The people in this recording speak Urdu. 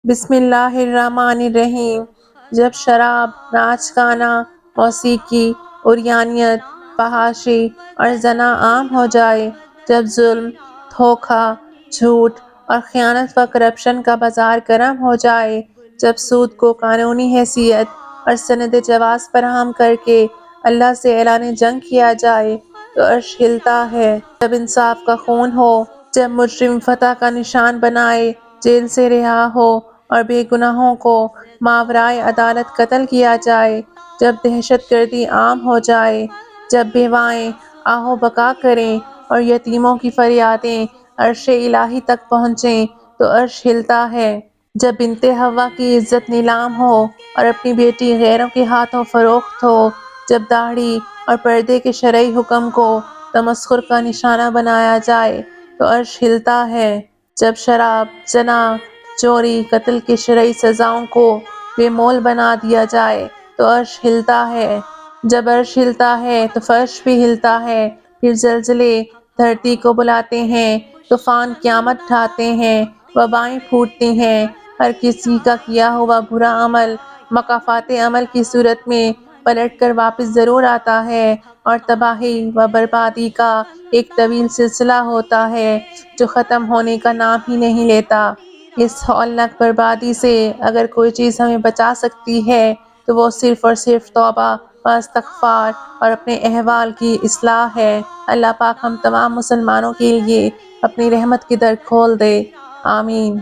بسم اللہ الرحمن الرحیم۔ جب شراب، ناچ گانا، موسیقی، عریانیت، فحاشی اور زنا عام ہو جائے، جب ظلم، دھوکہ، جھوٹ اور خیانت و کرپشن کا بازار گرم ہو جائے، جب سود کو قانونی حیثیت اور سند جواز فراہم کر کے اللہ سے اعلان جنگ کیا جائے تو عرش ہلتا ہے۔ جب انصاف کا خون ہو، جب مجرم فتح کا نشان بنائے جیل سے رہا ہو اور بے گناہوں کو ماورائے عدالت قتل کیا جائے، جب دہشت گردی عام ہو جائے، جب بیوائیں آہ و بکا کریں اور یتیموں کی فریادیں عرش الہی تک پہنچیں تو عرش ہلتا ہے۔ جب بنت حوا کی عزت نیلام ہو اور اپنی بیٹی غیروں کے ہاتھوں فروخت ہو، جب داڑھی اور پردے کے شرعی حکم کو تمسخر کا نشانہ بنایا جائے تو عرش ہلتا ہے۔ جب شراب، زنا، چوری، قتل کی شرعی سزاؤں کو بے مول بنا دیا جائے تو عرش ہلتا ہے۔ جب عرش ہلتا ہے تو فرش بھی ہلتا ہے، پھر زلزلے دھرتی کو بلاتے ہیں، طوفان قیامت ڈھاتے ہیں، وبائیں پھوٹتی ہیں، ہر کسی کا کیا ہوا برا عمل مکافات عمل کی صورت میں پلٹ کر واپس ضرور آتا ہے اور تباہی و بربادی کا ایک طویل سلسلہ ہوتا ہے جو ختم ہونے کا نام ہی نہیں لیتا۔ اس ہولناک بربادی سے اگر کوئی چیز ہمیں بچا سکتی ہے تو وہ صرف اور صرف توبہ و استغفار اور اپنے احوال کی اصلاح ہے۔ اللہ پاک ہم تمام مسلمانوں کے لیے اپنی رحمت کے در کھول دے، آمین۔